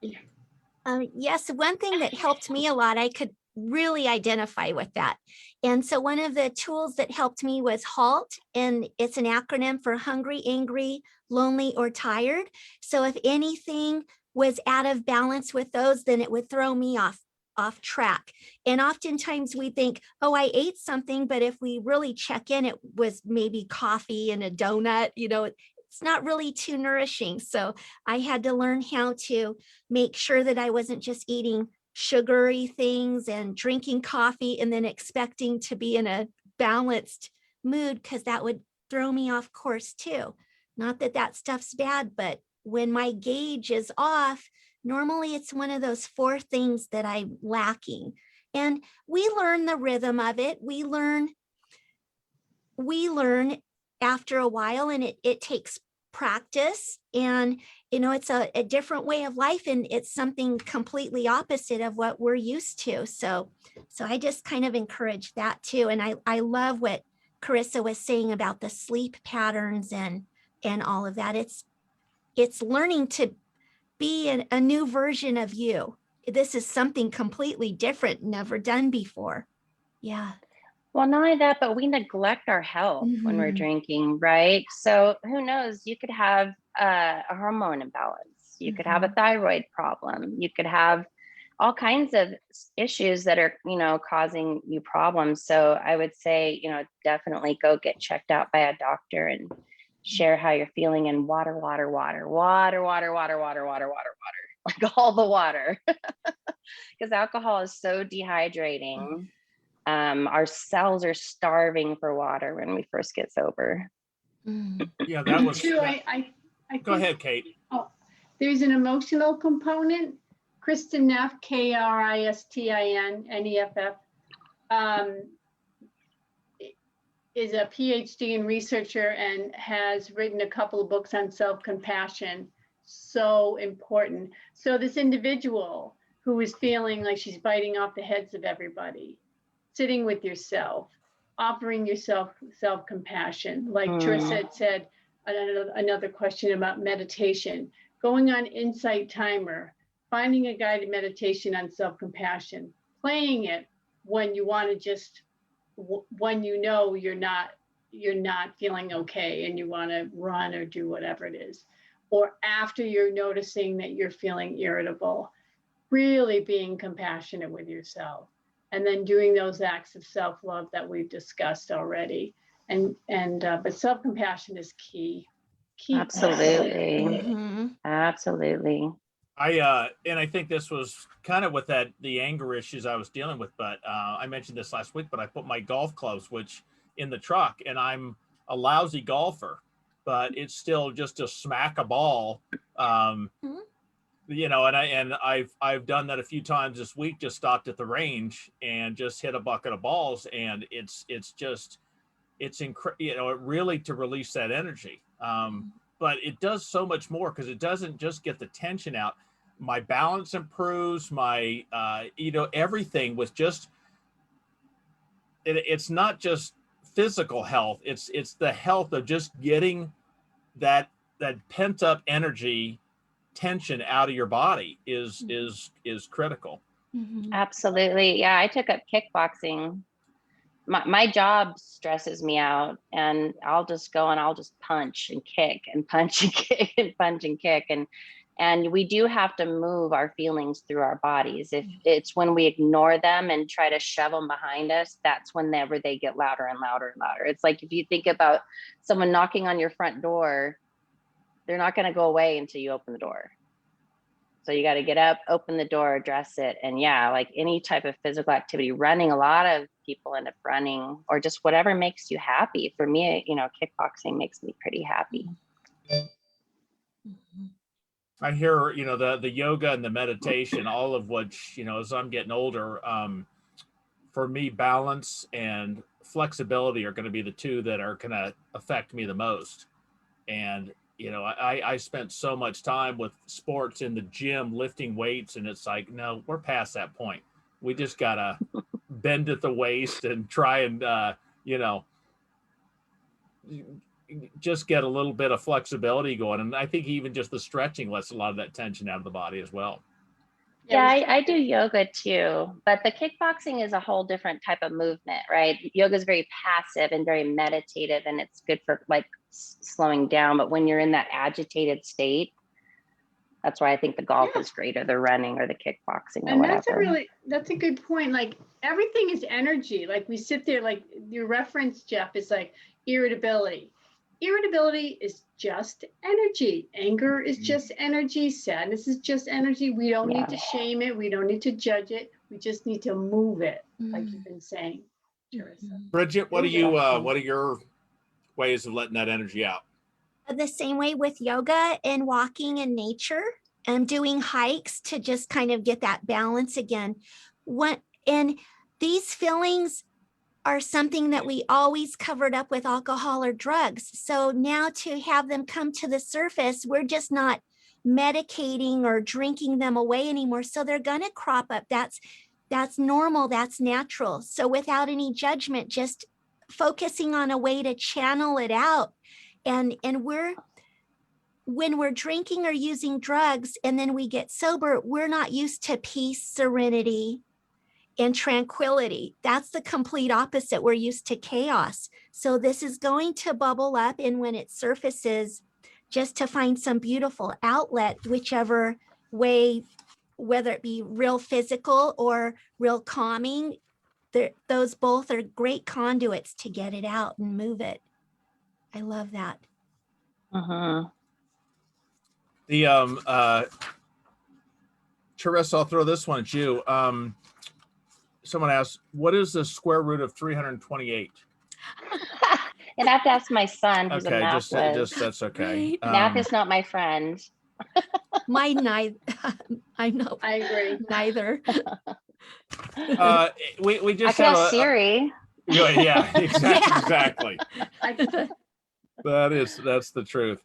Yes, one thing that helped me a lot, I could really identify with that. And so one of the tools that helped me was HALT, and it's an acronym for hungry, angry, lonely, or tired. So if anything was out of balance with those, then it would throw me off track. And oftentimes we think, oh, I ate something, but if we really check in, it was maybe coffee and a donut, you know, it's not really too nourishing. So I had to learn how to make sure that I wasn't just eating sugary things and drinking coffee and then expecting to be in a balanced mood, because that would throw me off course too. Not that that stuff's bad, but when my gauge is off, normally it's one of those 4 things that I'm lacking. And we learn the rhythm of it. We learn after a while, and it takes practice, and you know, it's a different way of life, and it's something completely opposite of what we're used to. So I just kind of encourage that too. And I love what Charissa was saying about the sleep patterns and all of that. It's learning to be a new version of you. This is something completely different, never done before. Yeah. Well, not only that, but we neglect our health when we're drinking, right? So who knows, you could have a hormone imbalance. You could have a thyroid problem. You could have all kinds of issues that are, you know, causing you problems. So I would say, you know, definitely go get checked out by a doctor and share how you're feeling, and water, like all the water. because alcohol is so dehydrating. Our cells are starving for water when we first get sober. Yeah, that was. Too, That, I go ahead, Kate. Oh, there's an emotional component. Kristen Neff, Kristin Neff, is a PhD and researcher and has written a couple of books on self-compassion. So important. So this individual who is feeling like she's biting off the heads of everybody, sitting with yourself, offering yourself self-compassion. Like Teresa had said, another question about meditation, going on Insight Timer, finding a guided meditation on self-compassion, playing it when you want to just, when you know you're not feeling okay and you want to run or do whatever it is, or after you're noticing that you're feeling irritable, really being compassionate with yourself, and then doing those acts of self-love that we've discussed already. But self-compassion is key. Absolutely. Absolutely. And I think this was kind of with the anger issues I was dealing with, but I mentioned this last week, but I put my golf clubs, which in the truck, and I'm a lousy golfer, but it's still just to smack a ball. You know, and I've done that a few times this week, just stopped at the range and just hit a bucket of balls, and it's you know, it really to release that energy. But it does so much more, because it doesn't just get the tension out. My balance improves, my you know, everything with just it's not just physical health, it's the health of just getting that pent up energy, tension out of your body is critical. Absolutely. Yeah, I took up kickboxing. My job stresses me out, and I'll just go and I'll just punch and kick and punch and kick and punch and kick. And we do have to move our feelings through our bodies. If it's when we ignore them and try to shove them behind us, that's whenever they get louder and louder and louder. It's like, if you think about someone knocking on your front door, they're not going to go away until you open the door. So you got to get up, open the door, address it. And yeah, like any type of physical activity, running, a lot of people end up running, or just whatever makes you happy. For me, you know, kickboxing makes me pretty happy. I hear, you know, the yoga and the meditation, all of which, you know, as I'm getting older, for me, balance and flexibility are going to be the two that are going to affect me the most. And you know, I spent so much time with sports in the gym lifting weights, and it's like, no, we're past that point. We just gotta bend at the waist and try and you know, just get a little bit of flexibility going. And I think even just the stretching lets a lot of that tension out of the body as well. Yeah, I do yoga too, but the kickboxing is a whole different type of movement, right? Yoga is very passive and very meditative, and it's good for like slowing down. But when you're in that agitated state, that's why I think the golf is great, or the running, or the kickboxing, or and whatever. that's a good point. Like, everything is energy. Like, we sit there, like your reference, Jeff, is like irritability. Irritability is just energy. Anger is just energy. Sadness is just energy. We don't need to shame it. We don't need to judge it. We just need to move it, like you've been saying, Teresa. Bridget, what are your ways of letting that energy out? The same way with yoga and walking in nature and doing hikes to just kind of get that balance again. And these feelings are something that we always covered up with alcohol or drugs. So now to have them come to the surface, we're just not medicating or drinking them away anymore. So they're going to crop up. That's normal. That's natural. So without any judgment, just focusing on a way to channel it out. And when we're drinking or using drugs and then we get sober, we're not used to peace, serenity, and tranquility. That's the complete opposite. We're used to chaos. So this is going to bubble up, and when it surfaces, just to find some beautiful outlet, whichever way, whether it be real physical or real calming, those both are great conduits to get it out and move it. I love that. Teresa, I'll throw this one at you. Someone asked, what is the square root of 328? And I have to ask my son, who's a Okay, math whiz. that's okay. Right. Math is not my friend. Mine neither. I know. I agree. Neither. We I just could have ask Siri. yeah, exactly. I, That's the truth.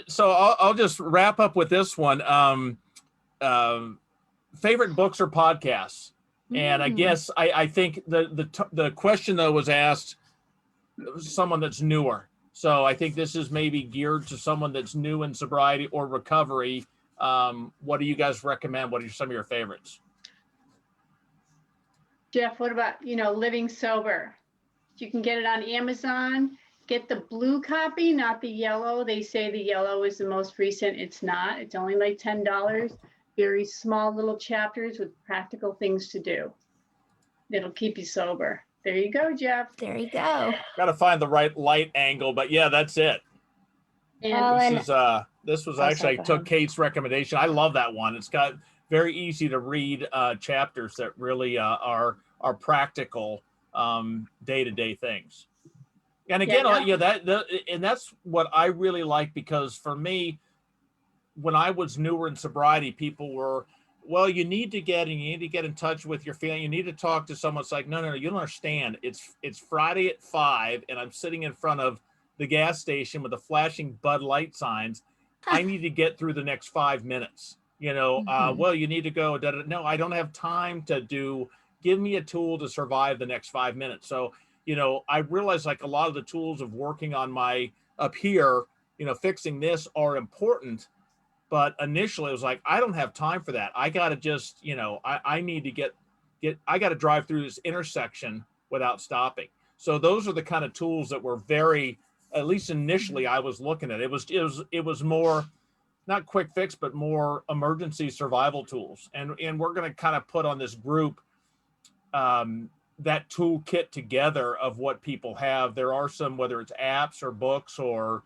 So I'll just wrap up with this one. Favorite books or podcasts? And I guess I think the question though was asked someone that's newer. So I think this is maybe geared to someone that's new in sobriety or recovery. What do you guys recommend? What are some of your favorites? Jeff, what about, Living Sober? You can get it on Amazon. Get the blue copy, not the yellow. They say the yellow is the most recent. It's not. It's only like $10. Very small little chapters with practical things to do. It'll keep you sober. There you go, Jeff. There you go. Got to find the right light angle, but yeah, that's it. And This was actually, I took Kate's recommendation. I love that one. It's got very easy to read chapters that really are practical day-to-day things. And again, and that's what I really like, because for me, when I was newer in sobriety, people were, well, you need to get in touch with your family. You need to talk to someone. It's like, no, you don't understand. It's Friday at 5 and I'm sitting in front of the gas station with the flashing Bud Light signs. I need to get through the next 5 minutes. Well, you need to go. No, I don't have time to give me a tool to survive the next 5 minutes. So, I realized like a lot of the tools of working on my up here, fixing this are important. But initially it was like, I don't have time for that. I got to just, I need to I got to drive through this intersection without stopping. So those are the kind of tools that were very, at least initially I was looking at. It was more, not quick fix, but more emergency survival tools. And we're going to kind of put on this group that toolkit together of what people have. There are some, whether it's apps or books or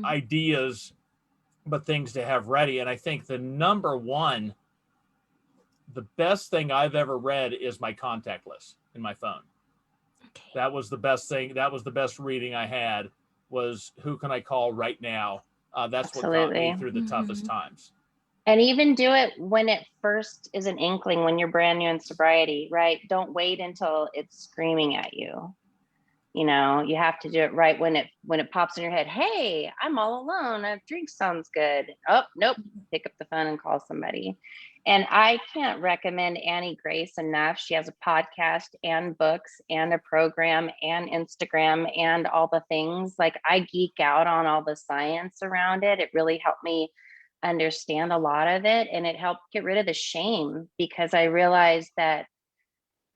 ideas, but things to have ready. And I think the number one, the best thing I've ever read is my contact list in my phone. Okay. That was the best thing. That was the best reading I had, was who can I call right now? That's Absolutely. What got me through the toughest times. And even do it when it first is an inkling, when you're brand new in sobriety, right? Don't wait until it's screaming at you. You have to do it right when it pops in your head. Hey, I'm all alone. A drink sounds good. Oh, nope. Pick up the phone and call somebody. And I can't recommend Annie Grace enough. She has a podcast and books and a program and Instagram and all the things. Like, I geek out on all the science around it. It really helped me understand a lot of it. And it helped get rid of the shame, because I realized that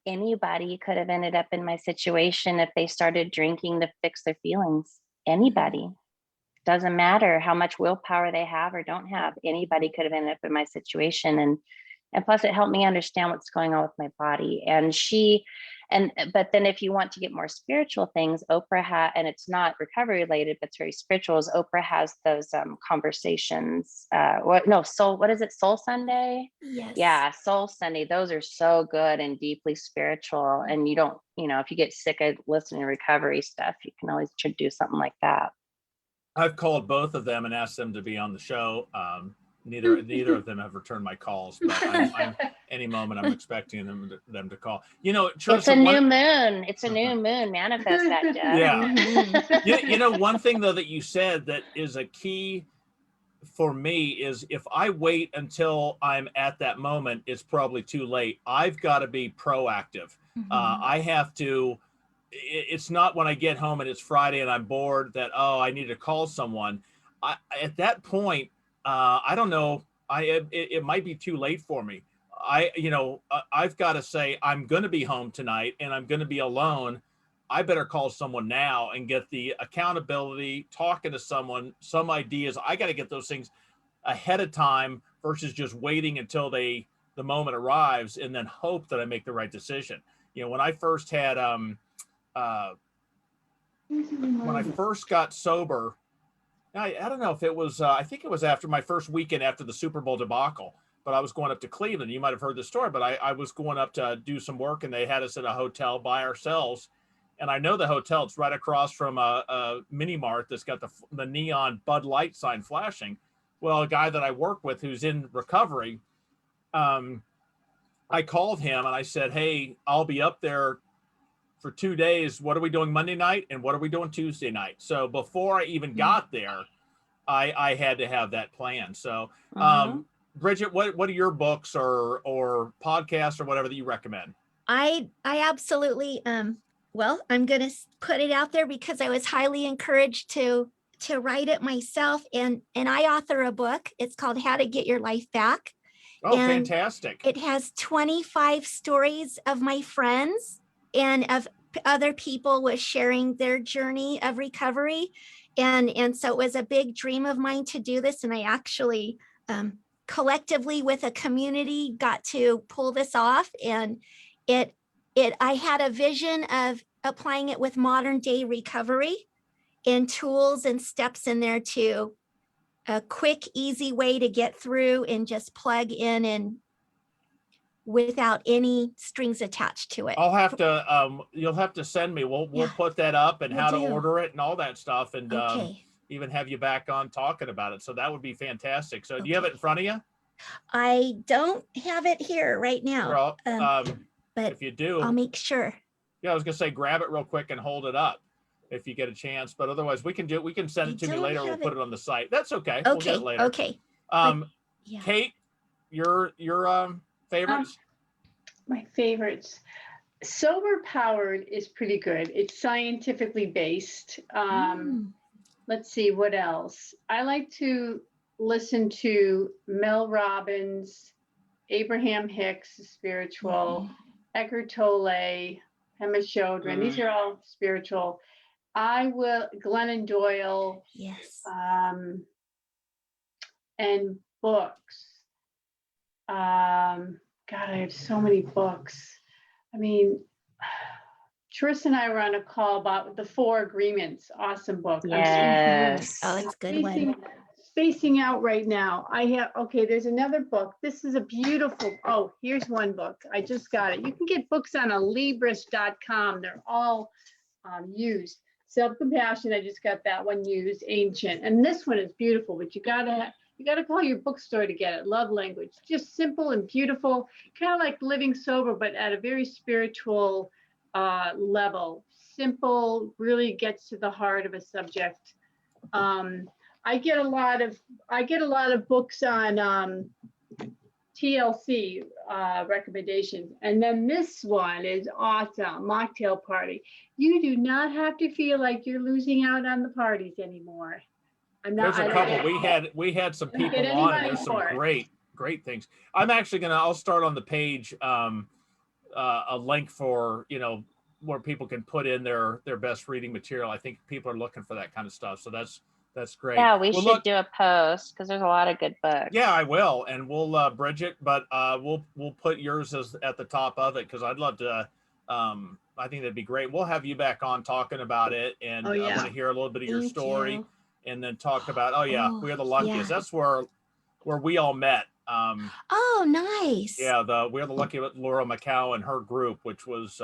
anybody could have ended up in my situation if they started drinking to fix their feelings. Anybody. Doesn't matter how much willpower they have or don't have. Anybody could have ended up in my situation. And plus it helped me understand what's going on with my body. But then if you want to get more spiritual things, Oprah and it's not recovery related, but it's very spiritual, is Oprah has those conversations. What is it? Soul Sunday? Yes. Yeah, Soul Sunday. Those are so good and deeply spiritual. And you don't, if you get sick of listening to recovery stuff, you can always do something like that. I've called both of them and asked them to be on the show. Neither of them have returned my calls, but any moment I'm expecting them to call. It's a new moon. It's a new moon. Manifest that, Jeff. Yeah. One thing though that you said that is a key for me is, if I wait until I'm at that moment, it's probably too late. I've got to be proactive. I have to. It's not when I get home and it's Friday and I'm bored that, I need to call someone. At that point, I don't know. It might be too late for me. I've got to say, I'm going to be home tonight and I'm going to be alone. I better call someone now and get the accountability, talking to someone, some ideas. I got to get those things ahead of time versus just waiting until the moment arrives and then hope that I make the right decision. When I first had, when I first got sober, I don't know if it was, I think it was after my first weekend after the Super Bowl debacle. but I was going up to Cleveland. You might have heard the story, but I was going up to do some work, and they had us at a hotel by ourselves. And I know the hotel, it's right across from a mini mart that's got the neon Bud Light sign flashing. Well, a guy that I work with who's in recovery, I called him and I said, hey, I'll be up there for 2 days. What are we doing Monday night? And what are we doing Tuesday night? So before I even got there, I had to have that plan. So, Bridget, what are your books or podcasts or whatever that you recommend? I absolutely, well, I'm going to put it out there because I was highly encouraged to write it myself. And I author a book. It's called How to Get Your Life Back. Oh, And fantastic. it has 25 stories of my friends and of other people with sharing their journey of recovery. And so it was a big dream of mine to do this. And I actually collectively with a community got to pull this off. And I had a vision of applying it with modern day recovery and tools and steps in there to a quick, easy way to get through and just plug in and without any strings attached to it. I'll have to, you'll have to send me, we'll put that up and how to order it and all that stuff. And even have you back on talking about it. So that would be fantastic. So do you have it in front of you? I don't have it here right now. But if you do, I'll make sure. Yeah, I was gonna say, grab it real quick and hold it up if you get a chance. But otherwise, we can send it to me later. We'll put it on the site. That's okay. We'll get it later. Okay. Kate, your favorites? My favorites. Sober Powered is pretty good. It's scientifically based. Let's see what else. I like to listen to Mel Robbins, Abraham Hicks, spiritual, Eckhart Tolle, Pema Chodron. These are all spiritual. Glennon Doyle. Yes. And books. God, I have so many books. I mean, Tris and I were on a call about the 4 Agreements. Awesome book. Yes. Oh, it's a good one. Spacing out right now. There's another book. This is a beautiful, here's one book. I just got it. You can get books on Libris.com. They're all used. Self-Compassion, I just got that one used, Ancient. And this one is beautiful, but you gotta call your bookstore to get it. Love Language. Just simple and beautiful, kind of like Living Sober, but at a very spiritual level. Simple, really gets to the heart of a subject. I get a lot of books on TLC recommendations. And then this one is awesome, Mocktail Party. You do not have to feel like you're losing out on the parties anymore. There's a couple. We had some people on, and there's some great things. I'm actually I'll start on the page a link for, where people can put in their best reading material. I think people are looking for that kind of stuff. So that's great. Yeah, we should do a post because there's a lot of good books. Yeah, I will. And we'll Bridget, but we'll put yours at the top of it because I'd love to I think that'd be great. We'll have you back on talking about it, and I want to hear a little bit of your story. And then talk about, We're the Luckiest. Yeah. That's where we all met. Nice. Yeah, We're the Lucky with Laura McCow and her group, which was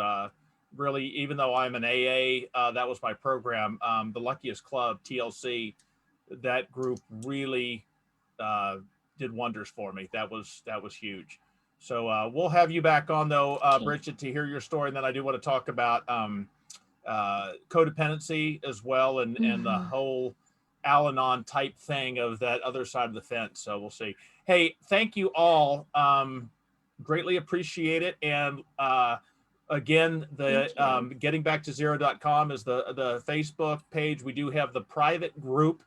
really, even though I'm an AA, that was my program. The Luckiest Club, TLC, that group really did wonders for me. That was huge. So we'll have you back on though, Bridget, to hear your story. And then I do want to talk about codependency as well, and the whole Al-Anon type thing of that other side of the fence. So we'll see. Hey, thank you all. Greatly appreciate it. And again, the getting back to zero.com is the Facebook page. We do have the private group.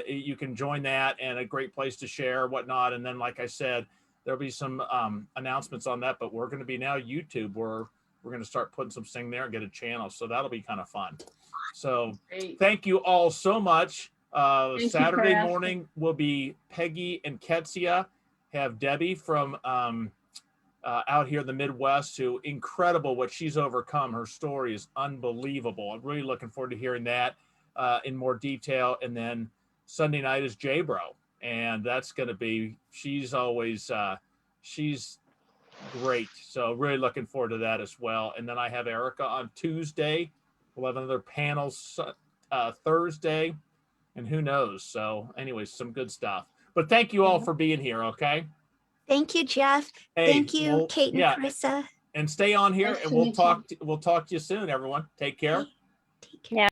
You can join that, and a great place to share whatnot. And then, like I said, there'll be some announcements on that, but we're going to be now YouTube, where we're going to start putting some thing there and get a channel. So that'll be kind of fun. So thank you all so much. Saturday morning will be Peggy and Ketsia, have Debbie from out here in the Midwest, who incredible what she's overcome. Her story is unbelievable. I'm really looking forward to hearing that in more detail. And then Sunday night is J-Bro. and that's going to be, she's always, she's great. So really looking forward to that as well. And then I have Erica on Tuesday. We'll have another panel Thursday, and who knows. So anyways, some good stuff. But thank you all for being here. Okay. Thank you, Jeff. Hey, Thank you, well, Kate and yeah, Carissa. and stay on here, Nice and to we'll meet you. talk to you soon, everyone. Take care. Take care. Yeah.